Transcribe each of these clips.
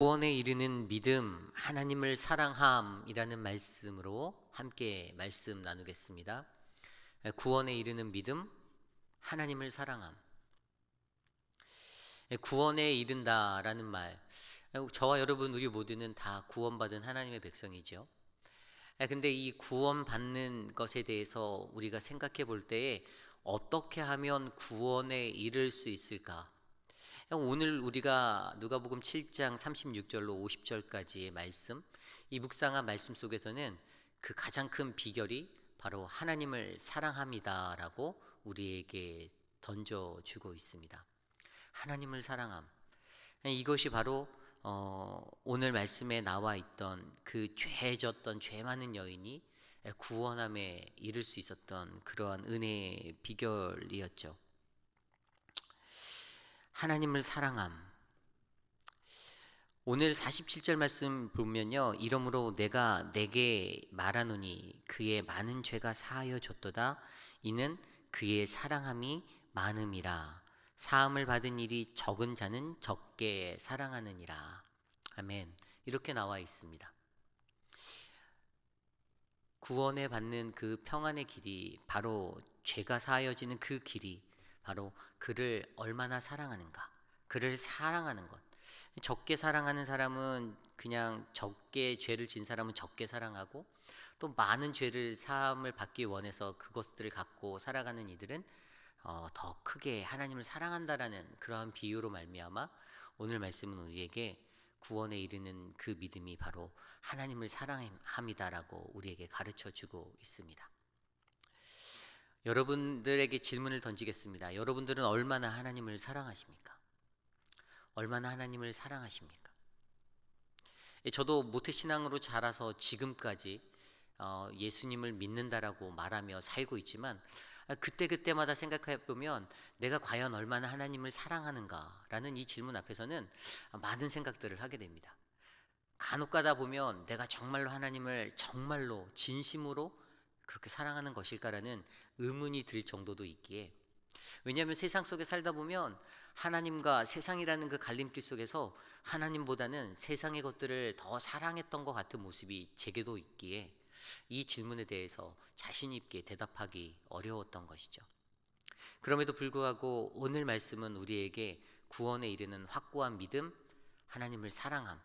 구원에 이르는 믿음, 하나님을 사랑함이라는 말씀으로 함께 말씀 나누겠습니다. 구원에 이르는 믿음, 하나님을 사랑함. 구원에 이른다라는 말, 저와 여러분 우리 모두는 다 구원받은 하나님의 백성이죠. 근데 이 구원받는 것에 대해서 우리가 생각해 볼 때에 어떻게 하면 구원에 이를 수 있을까? 오늘 우리가 누가복음 7장 36절로 50절까지의 말씀, 이 묵상한 말씀 속에서는 그 가장 큰 비결이 바로 하나님을 사랑함이다라고 우리에게 던져주고 있습니다. 하나님을 사랑함. 이것이 바로 오늘 말씀에 나와 있던 그 죄 졌던 죄 많은 여인이 구원함에 이를 수 있었던 그러한 은혜의 비결이었죠. 하나님을 사랑함. 오늘 47절 말씀 보면요, 이러므로 내가 내게 말하노니 그의 많은 죄가 사하여 줬도다. 이는 그의 사랑함이 많음이라. 사함을 받은 일이 적은 자는 적게 사랑하느니라. 아멘. 이렇게 나와 있습니다. 구원에 받는 그 평안의 길이, 바로 죄가 사하여지는 그 길이 바로 그를 얼마나 사랑하는가, 그를 사랑하는 것. 적게 사랑하는 사람은 그냥 적게 죄를 진 사람은 적게 사랑하고, 또 많은 죄를 사함을 받기 원해서 그것들을 갖고 살아가는 이들은 더 크게 하나님을 사랑한다라는 그러한 비유로 말미암아 오늘 말씀은 우리에게 구원에 이르는 그 믿음이 바로 하나님을 사랑함이다라고 우리에게 가르쳐 주고 있습니다. 여러분들에게 질문을 던지겠습니다. 여러분들은 얼마나 하나님을 사랑하십니까? 얼마나 하나님을 사랑하십니까? 저도 모태신앙으로 자라서 지금까지 예수님을 믿는다라고 말하며 살고 있지만, 그때그때마다 생각해 보면 내가 과연 얼마나 하나님을 사랑하는가라는 이 질문 앞에서는 많은 생각들을 하게 됩니다. 간혹 가다 보면 내가 정말로 하나님을 정말로 진심으로 그렇게 사랑하는 것일까라는 의문이 들 정도도 있기에, 왜냐하면 세상 속에 살다 보면 하나님과 세상이라는 그 갈림길 속에서 하나님보다는 세상의 것들을 더 사랑했던 것 같은 모습이 제게도 있기에 이 질문에 대해서 자신 있게 대답하기 어려웠던 것이죠. 그럼에도 불구하고 오늘 말씀은 우리에게 구원에 이르는 확고한 믿음, 하나님을 사랑함,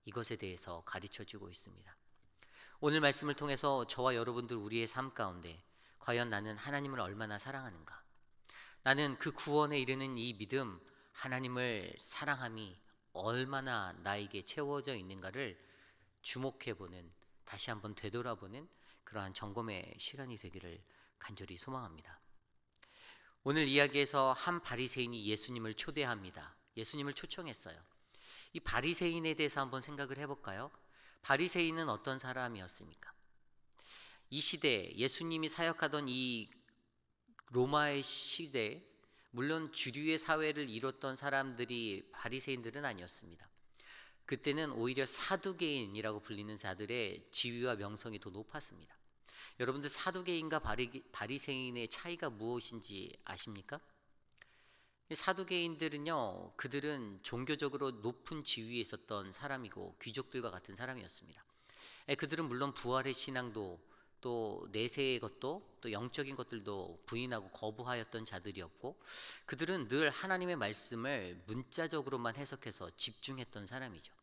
이것에 대해서 가르쳐 주고 있습니다. 오늘 말씀을 통해서 저와 여러분들 우리의 삶 가운데 과연 나는 하나님을 얼마나 사랑하는가, 나는 그 구원에 이르는 이 믿음, 하나님을 사랑함이 얼마나 나에게 채워져 있는가를 주목해보는, 다시 한번 되돌아보는 그러한 점검의 시간이 되기를 간절히 소망합니다. 오늘 이야기에서 한 바리새인이 예수님을 초대합니다. 예수님을 초청했어요. 이 바리새인에 대해서 한번 생각을 해볼까요? 바리새인은 어떤 사람이었습니까? 이 시대, 예수님이 사역하던 이 로마의 시대, 물론 주류의 사회를 이뤘던 사람들이 바리새인들은 아니었습니다. 그때는 오히려 사두개인이라고 불리는 자들의 지위와 명성이 더 높았습니다. 여러분들, 사두개인과 바리새인의 차이가 무엇인지 아십니까? 사두개인들은요, 그들은 종교적으로 높은 지위에 있었던 사람이고 귀족들과 같은 사람이었습니다. 그들은 물론 부활의 신앙도, 또 내세의 것도, 또 영적인 것들도 부인하고 거부하였던 자들이었고, 그들은 늘 하나님의 말씀을 문자적으로만 해석해서 집중했던 사람이죠.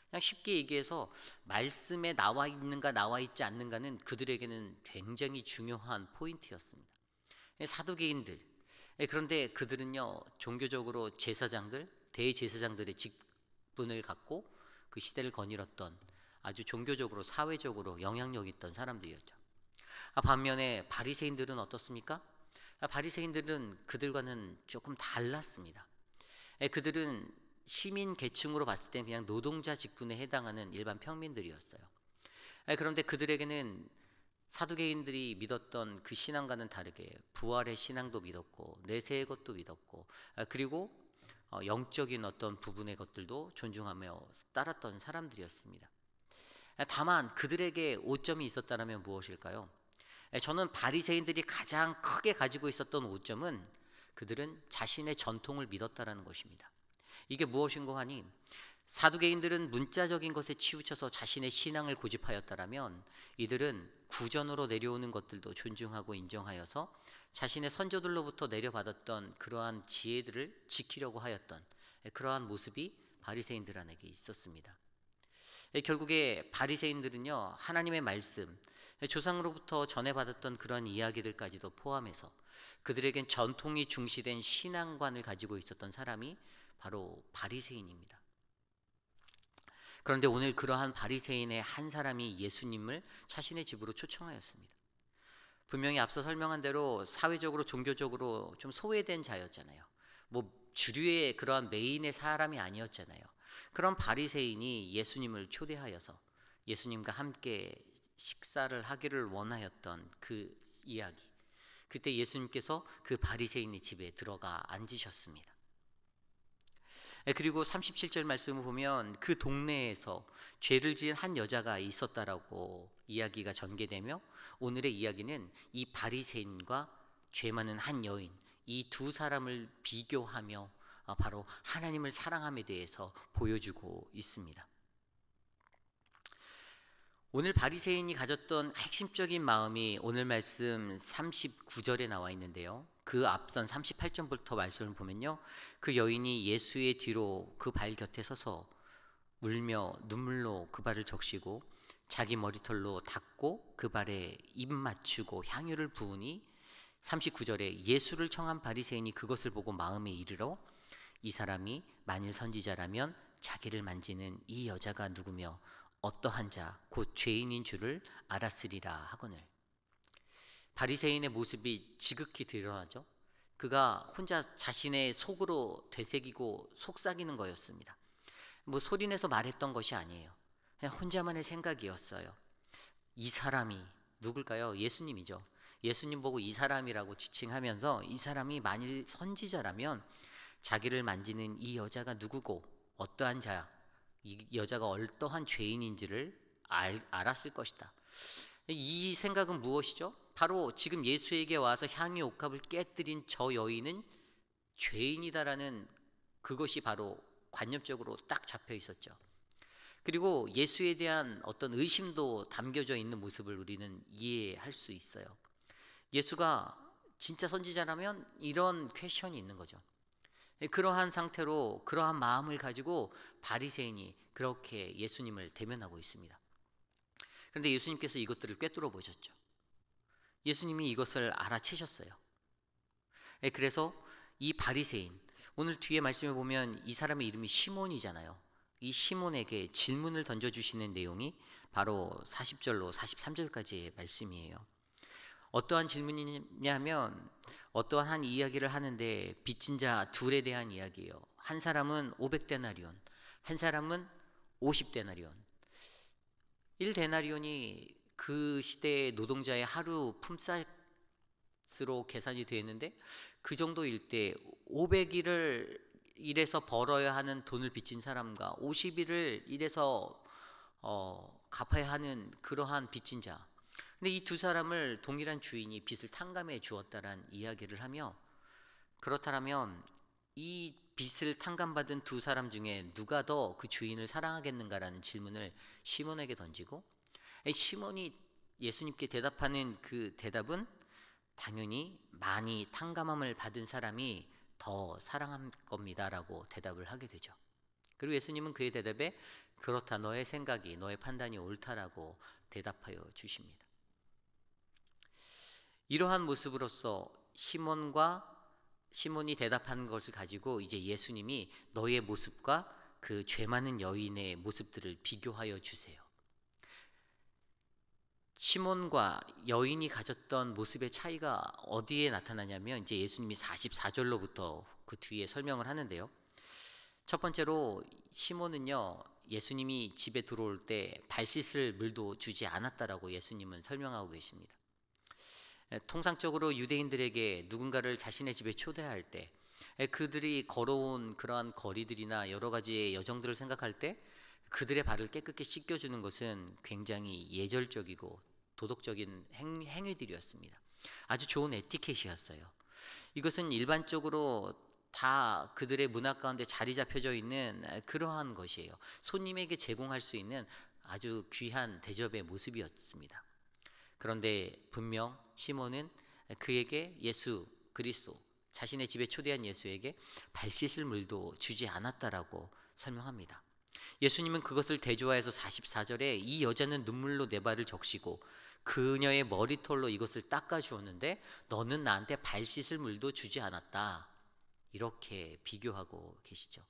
그냥 쉽게 얘기해서 말씀에 나와 있는가 나와 있지 않는가는 그들에게는 굉장히 중요한 포인트였습니다. 사두개인들, 그런데 그들은요, 종교적으로 제사장들, 대제사장들의 직분을 갖고 그 시대를 거닐었던, 아주 종교적으로 사회적으로 영향력 있던 사람들이었죠. 반면에 바리새인들은 어떻습니까? 바리새인들은 그들과는 조금 달랐습니다. 그들은 시민 계층으로 봤을 때 그냥 노동자 직분에 해당하는 일반 평민들이었어요. 그런데 그들에게는 사두개인들이 믿었던 그 신앙과는 다르게 부활의 신앙도 믿었고, 내세의 것도 믿었고, 그리고 영적인 어떤 부분의 것들도 존중하며 따랐던 사람들이었습니다. 다만 그들에게 오점이 있었다면 무엇일까요? 저는 바리새인들이 가장 크게 가지고 있었던 오점은 그들은 자신의 전통을 믿었다라는 것입니다. 이게 무엇인고 하니, 사두개인들은 문자적인 것에 치우쳐서 자신의 신앙을 고집하였다라면, 이들은 구전으로 내려오는 것들도 존중하고 인정하여서 자신의 선조들로부터 내려받았던 그러한 지혜들을 지키려고 하였던 그러한 모습이 바리새인들 안에게 있었습니다. 결국에 바리새인들은요, 하나님의 말씀, 조상으로부터 전해받았던 그런 이야기들까지도 포함해서 그들에겐 전통이 중시된 신앙관을 가지고 있었던 사람이 바로 바리새인입니다. 그런데 오늘 그러한 바리새인의 한 사람이 예수님을 자신의 집으로 초청하였습니다. 분명히 앞서 설명한 대로 사회적으로 종교적으로 좀 소외된 자였잖아요. 뭐 주류의 그러한 메인의 사람이 아니었잖아요. 그런 바리새인이 예수님을 초대하여서 예수님과 함께 식사를 하기를 원하였던 그 이야기. 그때 예수님께서 그 바리새인의 집에 들어가 앉으셨습니다. 그리고 37절 말씀을 보면 그 동네에서 죄를 지은 한 여자가 있었다라고 이야기가 전개되며, 오늘의 이야기는 이 바리새인과 죄 많은 한 여인, 이 두 사람을 비교하며 바로 하나님을 사랑함에 대해서 보여주고 있습니다. 오늘 바리새인이 가졌던 핵심적인 마음이 오늘 말씀 39절에 나와 있는데요, 그 앞선 38절부터 말씀을 보면요, 그 여인이 예수의 뒤로 그 발 곁에 서서 울며 눈물로 그 발을 적시고 자기 머리털로 닦고 그 발에 입 맞추고 향유를 부으니, 39절에 예수를 청한 바리새인이 그것을 보고 마음에 이르러 이 사람이 만일 선지자라면 자기를 만지는 이 여자가 누구며 어떠한 자 곧 죄인인 줄을 알았으리라 하거늘. 바리새인의 모습이 지극히 드러나죠. 그가 혼자 자신의 속으로 되새기고 속삭이는 거였습니다. 뭐 소리내서 말했던 것이 아니에요. 그냥 혼자만의 생각이었어요. 이 사람이 누굴까요? 예수님이죠. 예수님 보고 이 사람이라고 지칭하면서 이 사람이 만일 선지자라면 자기를 만지는 이 여자가 누구고 어떠한 자야, 이 여자가 어떠한 죄인인지를 알았을 것이다. 이 생각은 무엇이죠? 바로 지금 예수에게 와서 향유 옥합을 깨뜨린 저 여인은 죄인이다라는 그것이 바로 관념적으로 딱 잡혀 있었죠. 그리고 예수에 대한 어떤 의심도 담겨져 있는 모습을 우리는 이해할 수 있어요. 예수가 진짜 선지자라면 이런 퀘션이 있는 거죠. 그러한 상태로 그러한 마음을 가지고 바리새인이 그렇게 예수님을 대면하고 있습니다. 그런데 예수님께서 이것들을 꿰뚫어 보셨죠. 예수님이 이것을 알아채셨어요. 그래서 이 바리새인, 오늘 뒤에 말씀을 보면 이 사람의 이름이 시몬이잖아요. 이 시몬에게 질문을 던져주시는 내용이 바로 40절로 43절까지의 말씀이에요. 어떠한 질문이냐면 어떠한 한 이야기를 하는데 빚진 자 둘에 대한 이야기예요. 한 사람은 500데나리온, 한 사람은 50데나리온. 1데나리온이 그 시대의 노동자의 하루 품삯으로 계산이 되었는데, 그 정도일 때 500일을 일해서 벌어야 하는 돈을 빚진 사람과 50일을 일해서 갚아야 하는 그러한 빚진 자. 근데 이 두 사람을 동일한 주인이 빚을 탕감해 주었다란 이야기를 하며, 그렇다면 이 빚을 탕감받은 두 사람 중에 누가 더 그 주인을 사랑하겠는가라는 질문을 시몬에게 던지고, 시몬이 예수님께 대답하는 그 대답은 당연히 많이 탕감함을 받은 사람이 더 사랑할 겁니다라고 대답을 하게 되죠. 그리고 예수님은 그의 대답에 그렇다, 너의 생각이, 너의 판단이 옳다라고 대답하여 주십니다. 이러한 모습으로서 시몬이 대답한 것을 가지고 이제 예수님이 너의 모습과 그 죄 많은 여인의 모습들을 비교하여 주세요. 시몬과 여인이 가졌던 모습의 차이가 어디에 나타나냐면, 이제 예수님이 44절로부터 그 뒤에 설명을 하는데요. 첫 번째로 시몬은요, 예수님이 집에 들어올 때 발 씻을 물도 주지 않았다라고 예수님은 설명하고 계십니다. 통상적으로 유대인들에게 누군가를 자신의 집에 초대할 때 그들이 걸어온 그러한 거리들이나 여러 가지의 여정들을 생각할 때 그들의 발을 깨끗이 씻겨주는 것은 굉장히 예절적이고 도덕적인 행위들이었습니다. 아주 좋은 에티켓이었어요. 이것은 일반적으로 다 그들의 문화 가운데 자리 잡혀져 있는 그러한 것이에요. 손님에게 제공할 수 있는 아주 귀한 대접의 모습이었습니다. 그런데 분명 시몬은 그에게 예수 그리스도, 자신의 집에 초대한 예수에게 발 씻을 물도 주지 않았다라고 설명합니다. 예수님은 그것을 대조하여서 44절에 이 여자는 눈물로 내 발을 적시고 그녀의 머리털로 이것을 닦아 주었는데 너는 나한테 발 씻을 물도 주지 않았다, 이렇게 비교하고 계시죠.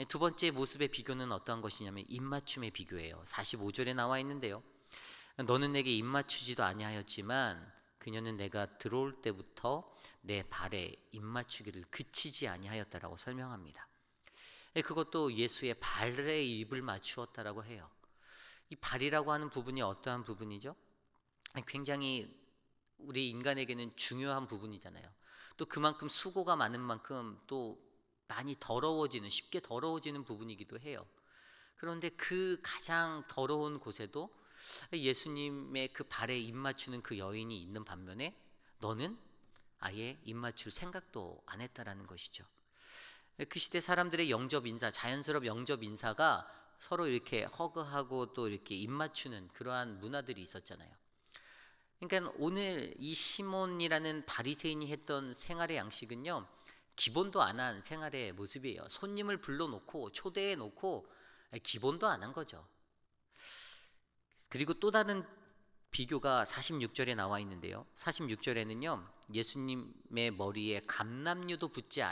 두 번째 모습의 비교는 어떠한 것이냐면 입맞춤의 비교예요. 45절에 나와 있는데요, 너는 내게 입맞추지도 아니하였지만 그녀는 내가 들어올 때부터 내 발에 입맞추기를 그치지 아니하였다라고 설명합니다. 그것도 예수의 발에 입을 맞추었다라고 해요. 이 발이라고 하는 부분이 어떠한 부분이죠? 굉장히 우리 인간에게는 중요한 부분이잖아요. 또 그만큼 수고가 많은 만큼 또 많이 더러워지는, 쉽게 더러워지는 부분이기도 해요. 그런데 그 가장 더러운 곳에도 예수님의 그 발에 입 맞추는 그 여인이 있는 반면에 너는 아예 입 맞출 생각도 안 했다라는 것이죠. 그 시대 사람들의 영접 인사, 자연스럽 영접 인사가 서로 이렇게 허그하고 또 이렇게 입 맞추는 그러한 문화들이 있었잖아요. 그러니까 오늘 이 시몬이라는 바리새인이 했던 생활의 양식은요, 기본도 안 한 생활의 모습이에요. 손님을 불러놓고 초대해 놓고 기본도 안 한 거죠. 그리고 또 다른 비교가 46절에 나와 있는데요, 46절에는요 예수님의 머리에 감람류도 붙지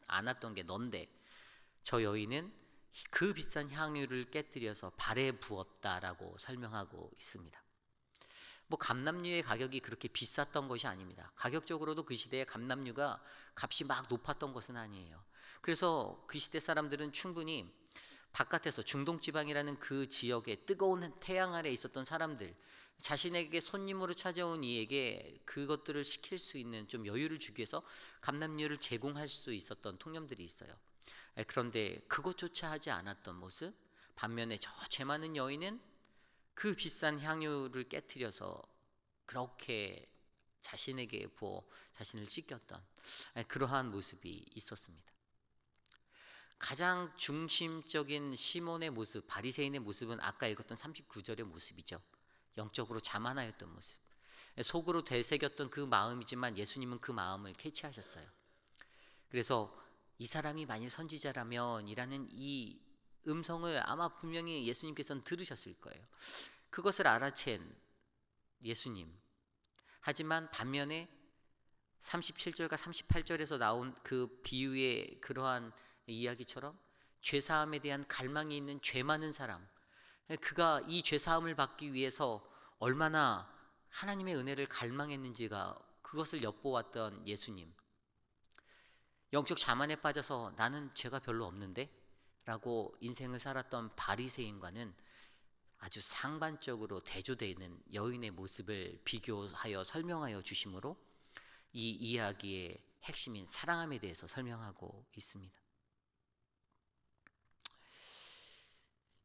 않았던 게 넌데 저 여인은 그 비싼 향유를 깨뜨려서 발에 부었다라고 설명하고 있습니다. 감람류의 가격이 그렇게 비쌌던 것이 아닙니다. 가격적으로도 그 시대에 감람류가 값이 막 높았던 것은 아니에요. 그래서 그 시대 사람들은 충분히 바깥에서 중동지방이라는 그 지역에 뜨거운 태양 아래 있었던 사람들, 자신에게 손님으로 찾아온 이에게 그것들을 시킬 수 있는 좀 여유를 주기 위해서 감람류를 제공할 수 있었던 통념들이 있어요. 그런데 그것조차 하지 않았던 모습, 반면에 저 죄 많은 여인은 그 비싼 향유를 깨뜨려서 그렇게 자신에게 부어 자신을 씻겼던 그러한 모습이 있었습니다. 가장 중심적인 시몬의 모습, 바리새인의 모습은 아까 읽었던 39절의 모습이죠. 영적으로 자만하였던 모습, 속으로 되새겼던 그 마음이지만 예수님은 그 마음을 캐치하셨어요. 그래서 이 사람이 만일 선지자라면 이라는 이 음성을 아마 분명히 예수님께서는 들으셨을 거예요. 그것을 알아챈 예수님, 하지만 반면에 37절과 38절에서 나온 그 비유의 그러한 이야기처럼 죄사함에 대한 갈망이 있는 죄 많은 사람, 그가 이 죄사함을 받기 위해서 얼마나 하나님의 은혜를 갈망했는지가 그것을 엿보았던 예수님, 영적 자만에 빠져서 나는 죄가 별로 없는데 라고 인생을 살았던 바리새인과는 아주 상반적으로 대조되어 있는 여인의 모습을 비교하여 설명하여 주심으로 이 이야기의 핵심인 사랑함에 대해서 설명하고 있습니다.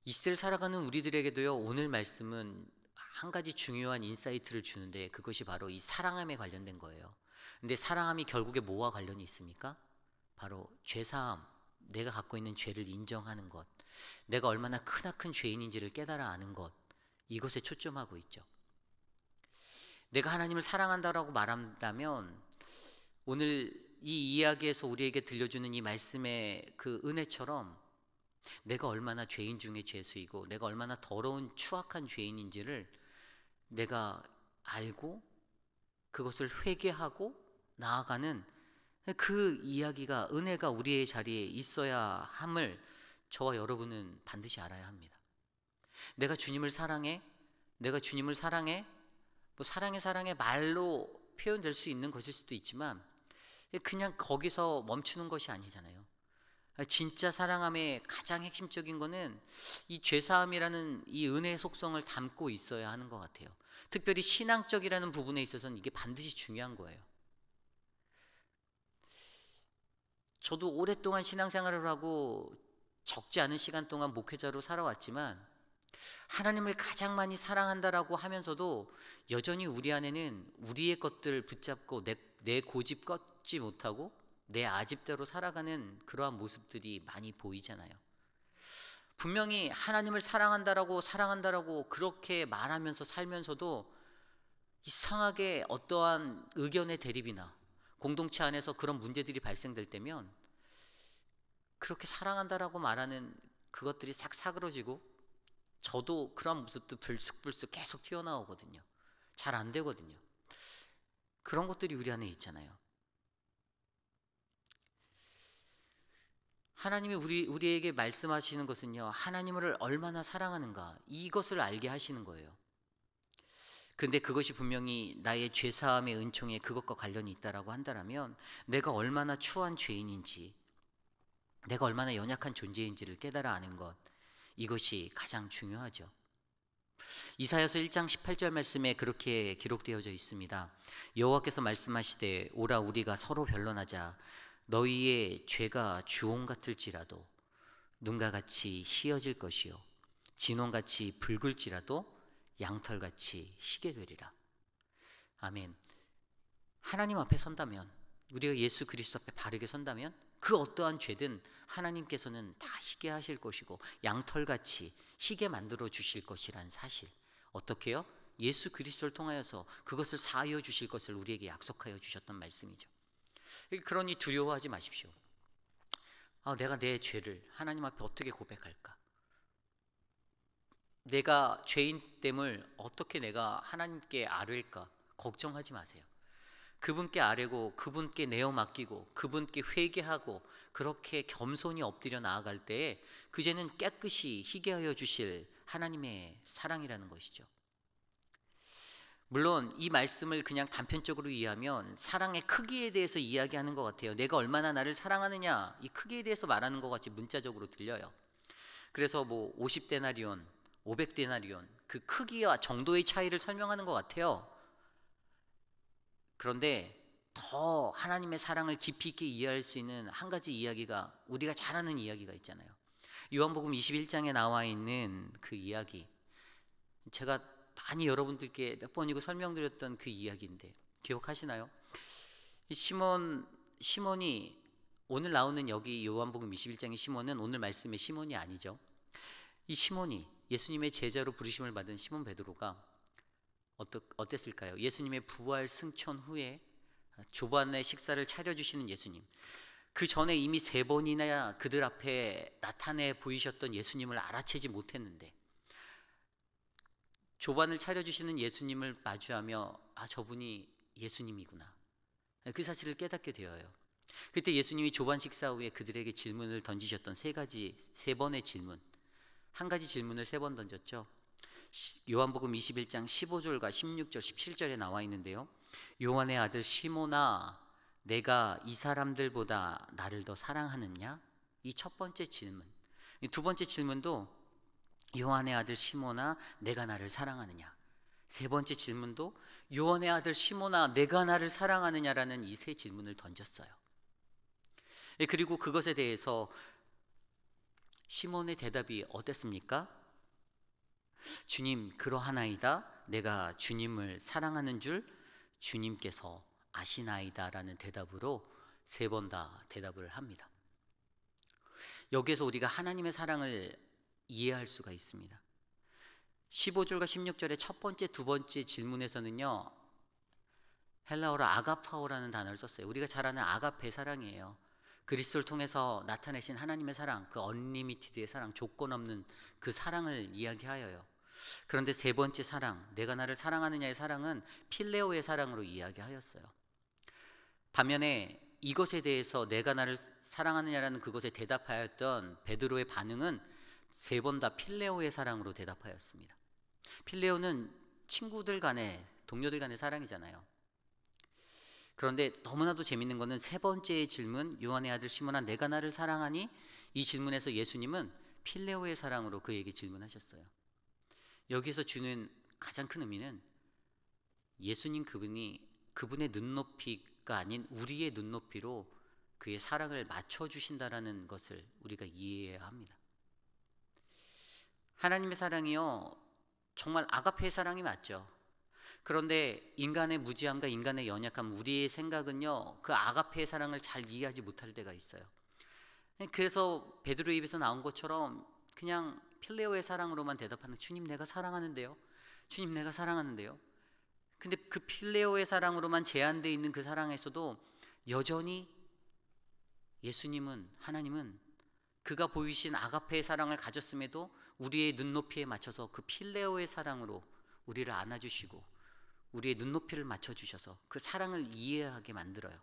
이 시대를 살아가는 우리들에게도요, 오늘 말씀은 한 가지 중요한 인사이트를 주는데 그것이 바로 이 사랑함에 관련된 거예요. 근데 사랑함이 결국에 뭐와 관련이 있습니까? 바로 죄사함, 내가 갖고 있는 죄를 인정하는 것, 내가 얼마나 크나큰 죄인인지를 깨달아 아는 것, 이것에 초점하고 있죠. 내가 하나님을 사랑한다라고 말한다면 오늘 이 이야기에서 우리에게 들려주는 이 말씀의 그 은혜처럼 내가 얼마나 죄인 중에 죄수이고 내가 얼마나 더러운 추악한 죄인인지를 내가 알고 그것을 회개하고 나아가는 그 이야기가, 은혜가 우리의 자리에 있어야 함을 저와 여러분은 반드시 알아야 합니다. 내가 주님을 사랑해, 내가 주님을 사랑해, 사랑해 말로 표현될 수 있는 것일 수도 있지만 그냥 거기서 멈추는 것이 아니잖아요. 진짜 사랑함의 가장 핵심적인 거는 이 죄사함이라는 이 은혜의 속성을 담고 있어야 하는 것 같아요. 특별히 신앙적이라는 부분에 있어서는 이게 반드시 중요한 거예요. 저도 오랫동안 신앙생활을 하고 적지 않은 시간 동안 목회자로 살아왔지만 하나님을 가장 많이 사랑한다라고 하면서도 여전히 우리 안에는 우리의 것들을 붙잡고 내 고집 꺾지 못하고 내 아집대로 살아가는 그러한 모습들이 많이 보이잖아요. 분명히 하나님을 사랑한다라고 그렇게 말하면서 살면서도 이상하게 어떠한 의견의 대립이나 공동체 안에서 그런 문제들이 발생될 때면 그렇게 사랑한다라고 말하는 그것들이 싹 사그러지고, 저도 그런 모습도 불쑥불쑥 계속 튀어나오거든요. 잘 안 되거든요. 그런 것들이 우리 안에 있잖아요. 하나님이 우리에게 말씀하시는 것은요, 하나님을 얼마나 사랑하는가, 이것을 알게 하시는 거예요. 근데 그것이 분명히 나의 죄사함의 은총에 그것과 관련이 있다라고 한다면, 내가 얼마나 추한 죄인인지, 내가 얼마나 연약한 존재인지를 깨달아 아는 것, 이것이 가장 중요하죠. 이사야서 1장 18절 말씀에 그렇게 기록되어져 있습니다. 여호와께서 말씀하시되 오라 우리가 서로 변론하자. 너희의 죄가 주홍 같을지라도 눈과 같이 희어질 것이요 진홍같이 붉을지라도 양털같이 희게 되리라. 아멘. 하나님 앞에 선다면, 우리가 예수 그리스도 앞에 바르게 선다면 그 어떠한 죄든 하나님께서는 다 희게 하실 것이고 양털같이 희게 만들어 주실 것이란 사실, 어떻게요? 예수 그리스도를 통하여서 그것을 사하여 주실 것을 우리에게 약속하여 주셨던 말씀이죠. 그러니 두려워하지 마십시오. 내가 내 죄를 하나님 앞에 어떻게 고백할까? 내가 죄인됨을 어떻게 내가 하나님께 아뢰일까? 걱정하지 마세요. 그분께 아뢰고 그분께 내어 맡기고 그분께 회개하고 그렇게 겸손히 엎드려 나아갈 때에 그 죄는 깨끗이 희게 하여 주실 하나님의 사랑이라는 것이죠. 물론 이 말씀을 그냥 단편적으로 이해하면 사랑의 크기에 대해서 이야기하는 것 같아요. 내가 얼마나 나를 사랑하느냐, 이 크기에 대해서 말하는 것 같이 문자적으로 들려요. 그래서 50데나리온, 500데나리온, 그 크기와 정도의 차이를 설명하는 것 같아요. 그런데 더 하나님의 사랑을 깊이 있게 이해할 수 있는 한 가지 이야기가, 우리가 잘 아는 이야기가 있잖아요. 요한복음 21장에 나와 있는 그 이야기, 제가 많이 여러분들께 몇 번이고 설명드렸던 그 이야기인데 기억하시나요? 시몬이 오늘 나오는 여기 요한복음 21장의 시몬은 오늘 말씀의 시몬이 아니죠. 이 시몬이 예수님의 제자로 부르심을 받은 시몬 베드로가 어땠을까요? 예수님의 부활 승천 후에 조반의 식사를 차려주시는 예수님, 그 전에 이미 3번이나 그들 앞에 나타내 보이셨던 예수님을 알아채지 못했는데 조반을 차려주시는 예수님을 마주하며 저분이 예수님이구나, 그 사실을 깨닫게 되어요. 그때 예수님이 조반 식사 후에 그들에게 질문을 던지셨던 3번의 질문, 한 가지 질문을 3번 던졌죠. 요한복음 21장 15절과 16절, 17절에 나와 있는데요. 요한의 아들 시몬아, 내가 이 사람들보다 나를 더 사랑하느냐? 이 첫 번째 질문. 두 번째 질문도 요한의 아들 시몬아, 내가 나를 사랑하느냐? 세 번째 질문도 요한의 아들 시몬아, 내가 나를 사랑하느냐라는 이 세 질문을 던졌어요. 그리고 그것에 대해서 시몬의 대답이 어땠습니까? 주님, 그러하나이다. 내가 주님을 사랑하는 줄 주님께서 아시나이다 라는 대답으로 3번 다 대답을 합니다. 여기에서 우리가 하나님의 사랑을 이해할 수가 있습니다. 15절과 16절의 첫 번째, 두 번째 질문에서는요, 헬라어로 아가파오라는 단어를 썼어요. 우리가 잘 아는 아가페 사랑이에요. 그리스도를 통해서 나타내신 하나님의 사랑, 그 언리미티드의 사랑, 조건 없는 그 사랑을 이야기하여요. 그런데 세 번째 사랑, 내가 나를 사랑하느냐의 사랑은 필레오의 사랑으로 이야기하였어요. 반면에 이것에 대해서 내가 나를 사랑하느냐라는 그것에 대답하였던 베드로의 반응은 3번 다 필레오의 사랑으로 대답하였습니다. 필레오는 친구들 간의, 동료들 간의 사랑이잖아요. 그런데 너무나도 재밌는 것은 3번째의 질문, 요한의 아들 시몬아, 내가 나를 사랑하니? 이 질문에서 예수님은 필레오의 사랑으로 그에게 질문하셨어요. 여기서 주는 가장 큰 의미는 예수님 그분의 눈높이가 아닌 우리의 눈높이로 그의 사랑을 맞춰주신다라는 것을 우리가 이해해야 합니다. 하나님의 사랑이요, 정말 아가페의 사랑이 맞죠. 그런데 인간의 무지함과 인간의 연약함, 우리의 생각은요, 그 아가페의 사랑을 잘 이해하지 못할 때가 있어요. 그래서 베드로 입에서 나온 것처럼 그냥 필레오의 사랑으로만 대답하는, 주님 내가 사랑하는데요, 주님 내가 사랑하는데요. 근데 그 필레오의 사랑으로만 제한되어 있는 그 사랑에서도 여전히 예수님은, 하나님은 그가 보이신 아가페의 사랑을 가졌음에도 우리의 눈높이에 맞춰서 그 필레오의 사랑으로 우리를 안아주시고 우리의 눈높이를 맞춰주셔서 그 사랑을 이해하게 만들어요.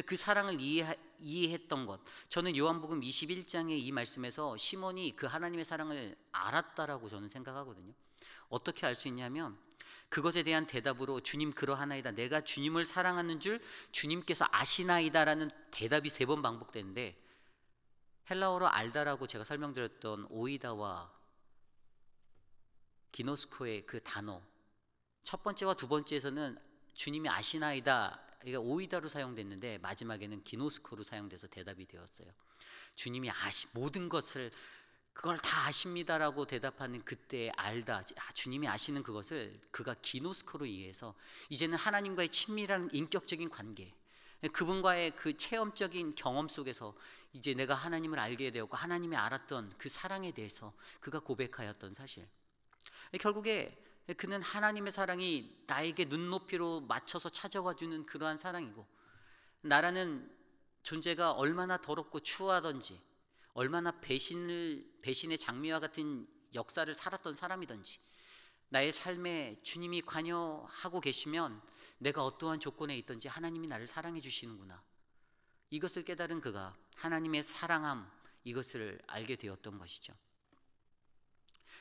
그 사랑을 이해했던 것, 저는 요한복음 21장의 이 말씀에서 시몬이 그 하나님의 사랑을 알았다라고 저는 생각하거든요. 어떻게 알 수 있냐면 그것에 대한 대답으로 주님 그러하나이다, 내가 주님을 사랑하는 줄 주님께서 아시나이다라는 대답이 3번 반복되는데, 헬라어로 알다라고 제가 설명드렸던 오이다와 기노스코의 그 단어, 첫 번째와 두 번째에서는 주님이 아시나이다, 이게 오이다로 사용됐는데 마지막에는 기노스코로 사용돼서 대답이 되었어요. 주님이 모든 것을, 그걸 다 아십니다라고 대답하는 그때의 알다, 주님이 아시는 그것을 그가 기노스코로 이해해서 이제는 하나님과의 친밀한 인격적인 관계, 그분과의 그 체험적인 경험 속에서 이제 내가 하나님을 알게 되었고 하나님이 알았던 그 사랑에 대해서 그가 고백하였던 사실, 결국에 그는 하나님의 사랑이 나에게 눈높이로 맞춰서 찾아와 주는 그러한 사랑이고, 나라는 존재가 얼마나 더럽고 추하던지, 얼마나 배신의 장미와 같은 역사를 살았던 사람이든지, 나의 삶에 주님이 관여하고 계시면 내가 어떠한 조건에 있든지 하나님이 나를 사랑해 주시는구나, 이것을 깨달은 그가 하나님의 사랑함, 이것을 알게 되었던 것이죠.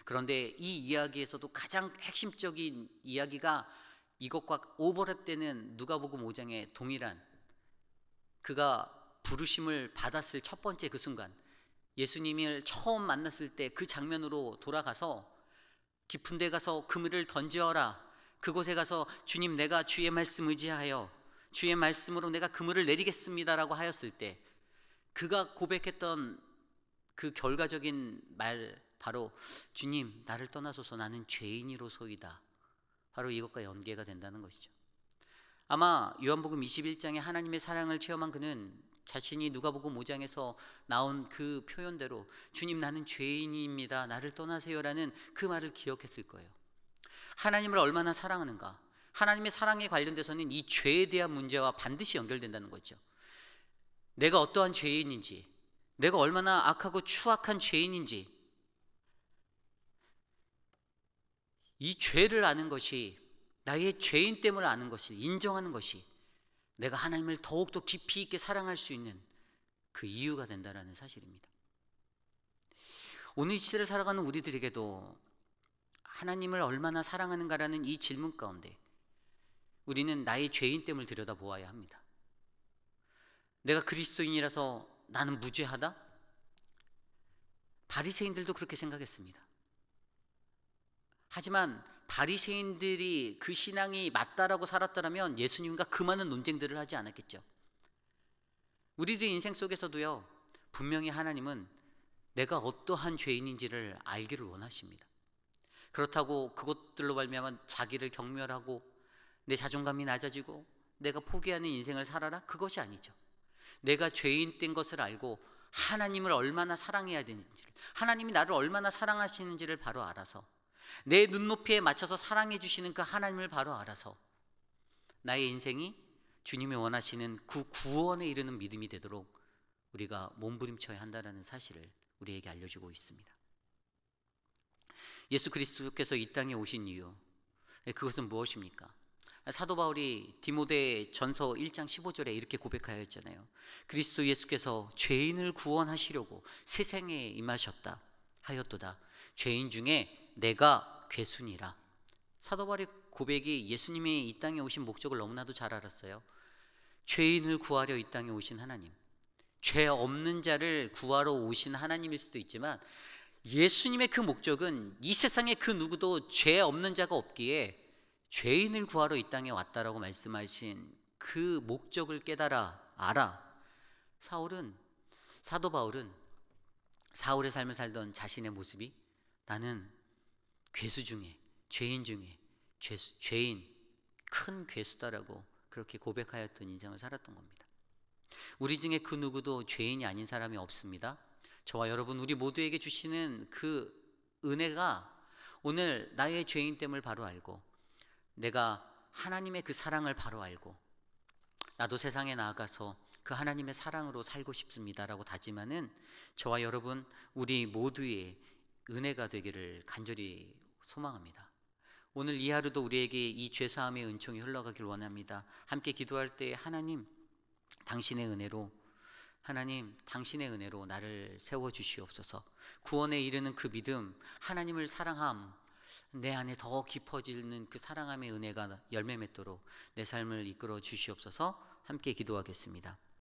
그런데 이 이야기에서도 가장 핵심적인 이야기가 이것과 오버랩되는 누가복음 5장의 동일한, 그가 부르심을 받았을 첫 번째 그 순간, 예수님을 처음 만났을 때 그 장면으로 돌아가서 깊은 데 가서 그물을 던지어라, 그곳에 가서 주님 내가 주의 말씀 의지하여 주의 말씀으로 내가 그물을 내리겠습니다라고 하였을 때 그가 고백했던 그 결과적인 말, 바로 주님 나를 떠나소서 나는 죄인이로소이다, 바로 이것과 연계가 된다는 것이죠. 아마 요한복음 21장에 하나님의 사랑을 체험한 그는 자신이 누가복음 5장에서 나온 그 표현대로 주님 나는 죄인입니다, 나를 떠나세요라는 그 말을 기억했을 거예요. 하나님을 얼마나 사랑하는가, 하나님의 사랑에 관련돼서는 이 죄에 대한 문제와 반드시 연결된다는 거죠. 내가 어떠한 죄인인지, 내가 얼마나 악하고 추악한 죄인인지, 이 죄를 아는 것이, 나의 죄인됨을 아는 것이, 인정하는 것이 내가 하나님을 더욱더 깊이 있게 사랑할 수 있는 그 이유가 된다는 사실입니다. 오늘 이 시대를 살아가는 우리들에게도 하나님을 얼마나 사랑하는가라는 이 질문 가운데 우리는 나의 죄인됨을 들여다보아야 합니다. 내가 그리스도인이라서 나는 무죄하다? 바리새인들도 그렇게 생각했습니다. 하지만 바리새인들이 그 신앙이 맞다라고 살았더라면 예수님과 그 많은 논쟁들을 하지 않았겠죠. 우리들 인생 속에서도요, 분명히 하나님은 내가 어떠한 죄인인지를 알기를 원하십니다. 그렇다고 그것들로 말미암아 자기를 경멸하고 내 자존감이 낮아지고 내가 포기하는 인생을 살아라? 그것이 아니죠. 내가 죄인된 것을 알고 하나님을 얼마나 사랑해야 되는지를, 하나님이 나를 얼마나 사랑하시는지를 바로 알아서, 내 눈높이에 맞춰서 사랑해 주시는 그 하나님을 바로 알아서 나의 인생이 주님이 원하시는 그 구원에 이르는 믿음이 되도록 우리가 몸부림쳐야 한다는 사실을 우리에게 알려주고 있습니다. 예수 그리스도께서 이 땅에 오신 이유, 그것은 무엇입니까? 사도 바울이 디모데 전서 1장 15절에 이렇게 고백하였잖아요. 그리스도 예수께서 죄인을 구원하시려고 세상에 임하셨다 하였도다. 죄인 중에 내가 괴순이라. 사도 바울의 고백이 예수님이 이 땅에 오신 목적을 너무나도 잘 알았어요. 죄인을 구하려 이 땅에 오신 하나님, 죄 없는 자를 구하러 오신 하나님일 수도 있지만 예수님의 그 목적은 이 세상에 그 누구도 죄 없는 자가 없기에 죄인을 구하러 이 땅에 왔다라고 말씀하신 그 목적을 깨달아 알아. 사도 바울은 사울의 삶을 살던 자신의 모습이 나는 죄수 중에 죄인 중에 죄인, 큰 괴수다라고 그렇게 고백하였던 인생을 살았던 겁니다. 우리 중에 그 누구도 죄인이 아닌 사람이 없습니다. 저와 여러분 우리 모두에게 주시는 그 은혜가 오늘 나의 죄인됨을 바로 알고 내가 하나님의 그 사랑을 바로 알고 나도 세상에 나아가서 그 하나님의 사랑으로 살고 싶습니다라고 다짐하는 저와 여러분 우리 모두의 은혜가 되기를 간절히 소망합니다. 오늘 이 하루도 우리에게 이 죄사함의 은총이 흘러가길 원합니다. 함께 기도할 때 하나님 당신의 은혜로 나를 세워주시옵소서. 구원에 이르는 그 믿음, 하나님을 사랑함, 내 안에 더 깊어지는 그 사랑함의 은혜가 열매 맺도록 내 삶을 이끌어 주시옵소서. 함께 기도하겠습니다.